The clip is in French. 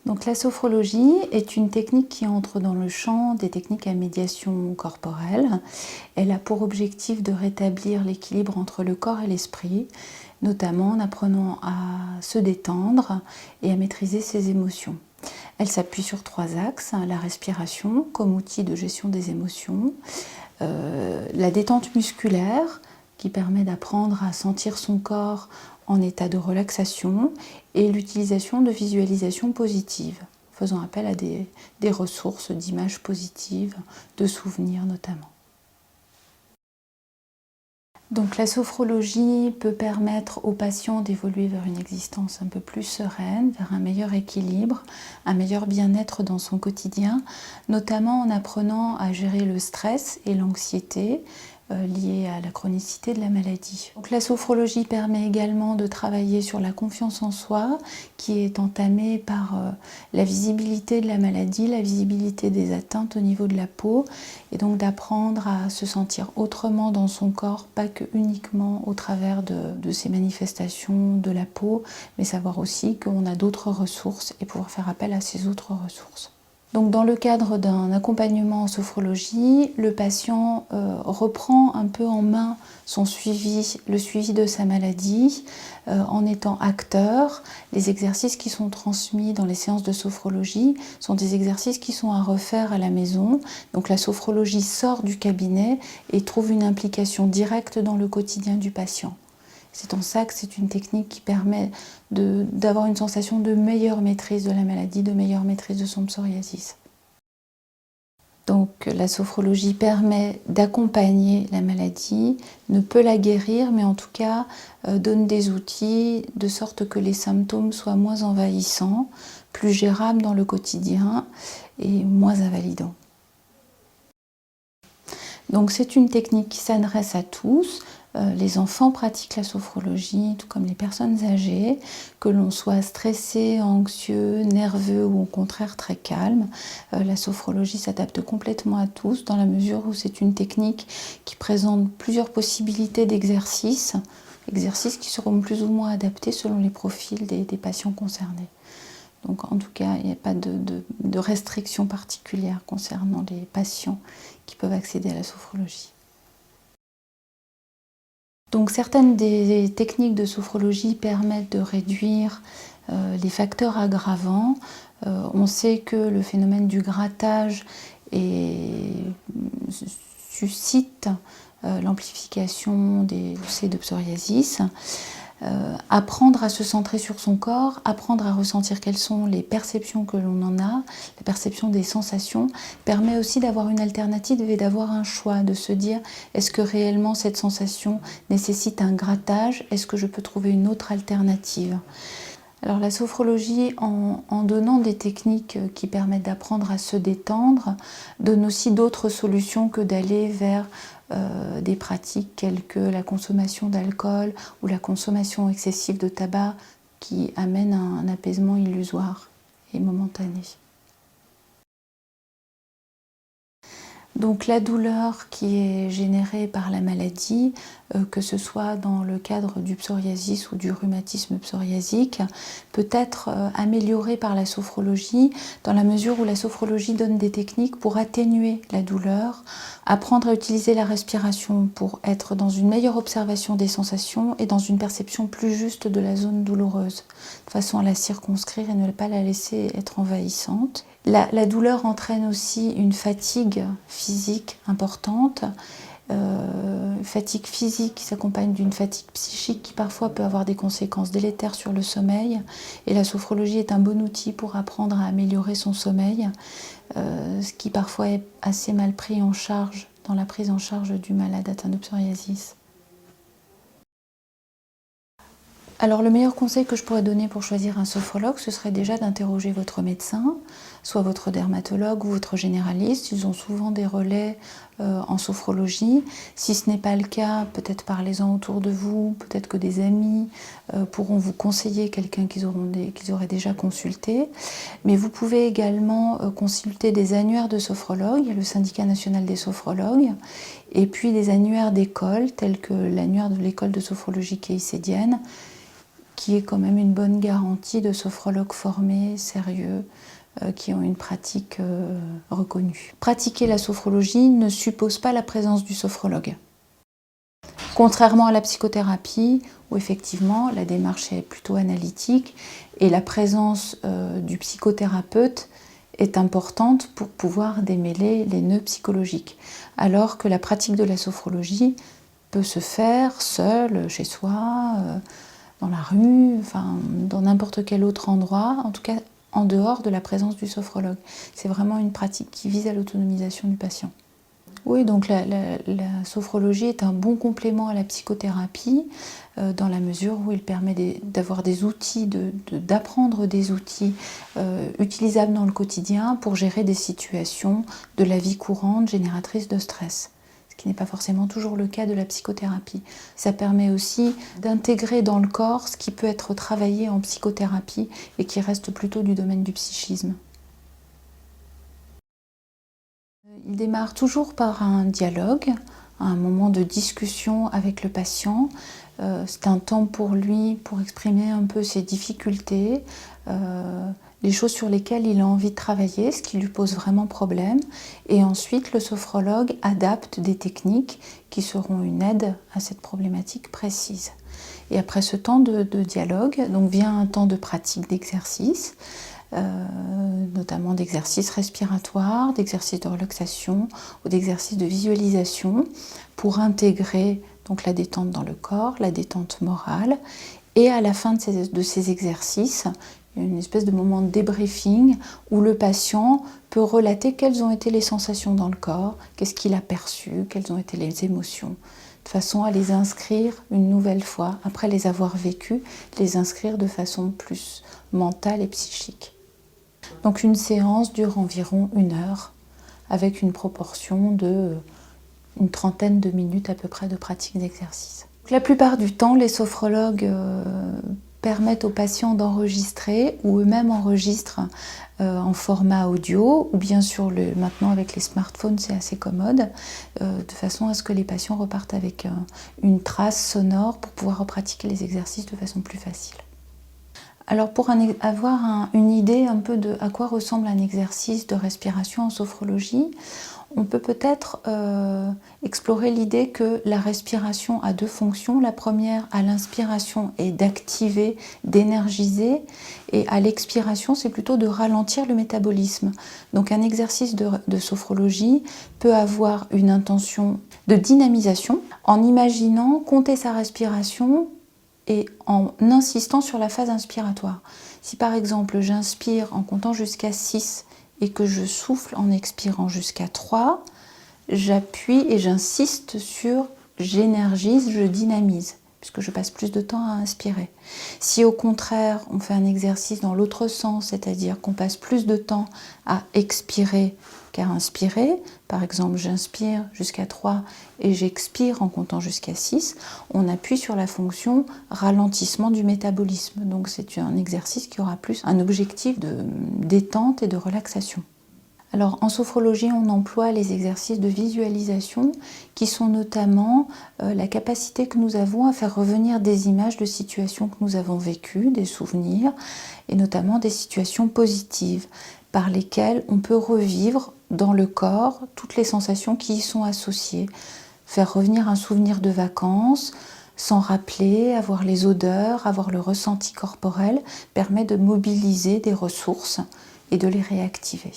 Donc la sophrologie est une technique qui entre dans le champ des techniques à médiation corporelle. Elle a pour objectif de rétablir l'équilibre entre le corps et l'esprit, notamment en apprenant à se détendre et à maîtriser ses émotions. Elle s'appuie sur 3 axes, la respiration comme outil de gestion des émotions, la détente musculaire qui permet d'apprendre à sentir son corps en état de relaxation et l'utilisation de visualisation positive, faisant appel à des ressources d'images positives, de souvenirs notamment. Donc la sophrologie peut permettre aux patients d'évoluer vers une existence un peu plus sereine, vers un meilleur équilibre, un meilleur bien-être dans son quotidien, notamment en apprenant à gérer le stress et l'anxiété liés à la chronicité de la maladie. Donc la sophrologie permet également de travailler sur la confiance en soi, qui est entamée par la visibilité de la maladie, la visibilité des atteintes au niveau de la peau, et donc d'apprendre à se sentir autrement dans son corps, pas que uniquement au travers de ces manifestations de la peau, mais savoir aussi qu'on a d'autres ressources et pouvoir faire appel à ces autres ressources. Donc dans le cadre d'un accompagnement en sophrologie, le patient reprend un peu en main son suivi, le suivi de sa maladie, en étant acteur. Les exercices qui sont transmis dans les séances de sophrologie sont des exercices qui sont à refaire à la maison. Donc la sophrologie sort du cabinet et trouve une implication directe dans le quotidien du patient. C'est en ça que c'est une technique qui permet d'avoir une sensation de meilleure maîtrise de la maladie, de meilleure maîtrise de son psoriasis. Donc la sophrologie permet d'accompagner la maladie, ne peut la guérir, mais en tout cas donne des outils de sorte que les symptômes soient moins envahissants, plus gérables dans le quotidien et moins invalidants. Donc c'est une technique qui s'adresse à tous. Les enfants pratiquent la sophrologie, tout comme les personnes âgées, que l'on soit stressé, anxieux, nerveux ou au contraire très calme. La sophrologie s'adapte complètement à tous dans la mesure où c'est une technique qui présente plusieurs possibilités d'exercices, exercices qui seront plus ou moins adaptés selon les profils des patients concernés. Donc en tout cas, il n'y a pas de restrictions particulières concernant les patients qui peuvent accéder à la sophrologie. Donc certaines des techniques de sophrologie permettent de réduire les facteurs aggravants. On sait que le phénomène du grattage suscite l'amplification des poussées de psoriasis. Apprendre à se centrer sur son corps, apprendre à ressentir quelles sont les perceptions que l'on en a, la perception des sensations, permet aussi d'avoir une alternative et d'avoir un choix, de se dire est-ce que réellement cette sensation nécessite un grattage, est-ce que je peux trouver une autre alternative? Alors la sophrologie, en donnant des techniques qui permettent d'apprendre à se détendre, donne aussi d'autres solutions que d'aller vers des pratiques telles que la consommation d'alcool ou la consommation excessive de tabac qui amènent un apaisement illusoire et momentané. Donc la douleur qui est générée par la maladie, que ce soit dans le cadre du psoriasis ou du rhumatisme psoriasique, peut être améliorée par la sophrologie dans la mesure où la sophrologie donne des techniques pour atténuer la douleur, apprendre à utiliser la respiration pour être dans une meilleure observation des sensations et dans une perception plus juste de la zone douloureuse, de façon à la circonscrire et ne pas la laisser être envahissante. La douleur entraîne aussi une fatigue physique importante, fatigue physique qui s'accompagne d'une fatigue psychique qui parfois peut avoir des conséquences délétères sur le sommeil. Et la sophrologie est un bon outil pour apprendre à améliorer son sommeil, ce qui parfois est assez mal pris en charge dans la prise en charge du malade atteint de psoriasis. Alors le meilleur conseil que je pourrais donner pour choisir un sophrologue, ce serait déjà d'interroger votre médecin, soit votre dermatologue ou votre généraliste. Ils ont souvent des relais en sophrologie. Si ce n'est pas le cas, peut-être parlez-en autour de vous, peut-être que des amis pourront vous conseiller quelqu'un qu'ils auraient déjà consulté. Mais vous pouvez également consulter des annuaires de sophrologues, il y a le syndicat national des sophrologues, et puis des annuaires d'écoles, tels que l'annuaire de l'école de sophrologie Keïsédienne, qui est quand même une bonne garantie de sophrologues formés, sérieux, qui ont une pratique reconnue. Pratiquer la sophrologie ne suppose pas la présence du sophrologue. Contrairement à la psychothérapie, où effectivement la démarche est plutôt analytique et la présence du psychothérapeute est importante pour pouvoir démêler les nœuds psychologiques, alors que la pratique de la sophrologie peut se faire seul, chez soi, dans la rue, enfin, dans n'importe quel autre endroit, en tout cas en dehors de la présence du sophrologue. C'est vraiment une pratique qui vise à l'autonomisation du patient. Oui, donc la sophrologie est un bon complément à la psychothérapie dans la mesure où il permet d'avoir des outils, d'apprendre des outils utilisables dans le quotidien pour gérer des situations de la vie courante génératrices de stress, ce qui n'est pas forcément toujours le cas de la psychothérapie. Ça permet aussi d'intégrer dans le corps ce qui peut être travaillé en psychothérapie et qui reste plutôt du domaine du psychisme. Il démarre toujours par un dialogue, un moment de discussion avec le patient. C'est un temps pour lui pour exprimer un peu ses difficultés, les choses sur lesquelles il a envie de travailler, ce qui lui pose vraiment problème. Et ensuite, le sophrologue adapte des techniques qui seront une aide à cette problématique précise. Et après ce temps de dialogue, donc vient un temps de pratique d'exercice, notamment d'exercices respiratoires, d'exercices de relaxation ou d'exercices de visualisation pour intégrer donc la détente dans le corps, la détente morale. Et à la fin de ces exercices, il y a une espèce de moment de débriefing où le patient peut relater quelles ont été les sensations dans le corps, qu'est-ce qu'il a perçu, quelles ont été les émotions, de façon à les inscrire une nouvelle fois, après les avoir vécues, les inscrire de façon plus mentale et psychique. Donc une séance dure environ 1 heure, avec une proportion de une trentaine de minutes à peu près de pratique d'exercice. La plupart du temps, les sophrologues permettent aux patients d'enregistrer ou eux-mêmes enregistrent en format audio ou bien sûr maintenant avec les smartphones c'est assez commode de façon à ce que les patients repartent avec une trace sonore pour pouvoir pratiquer les exercices de façon plus facile. Alors pour avoir une idée un peu de à quoi ressemble un exercice de respiration en sophrologie, on peut peut-être explorer l'idée que la respiration a 2 fonctions. La première, à l'inspiration, est d'activer, d'énergiser, et à l'expiration, c'est plutôt de ralentir le métabolisme. Donc un exercice de sophrologie peut avoir une intention de dynamisation en imaginant compter sa respiration et en insistant sur la phase inspiratoire. Si par exemple j'inspire en comptant jusqu'à 6 et que je souffle en expirant jusqu'à 3, j'appuie et j'insiste sur j'énergise, je dynamise, puisque je passe plus de temps à inspirer. Si au contraire on fait un exercice dans l'autre sens, c'est-à-dire qu'on passe plus de temps à expirer qu'à inspirer, par exemple j'inspire jusqu'à 3 et j'expire en comptant jusqu'à 6, on appuie sur la fonction ralentissement du métabolisme. Donc c'est un exercice qui aura plus un objectif de détente et de relaxation. Alors en sophrologie, on emploie les exercices de visualisation qui sont notamment la capacité que nous avons à faire revenir des images de situations que nous avons vécues, des souvenirs, et notamment des situations positives par lesquelles on peut revivre dans le corps toutes les sensations qui y sont associées. Faire revenir un souvenir de vacances, s'en rappeler, avoir les odeurs, avoir le ressenti corporel, permet de mobiliser des ressources et de les réactiver.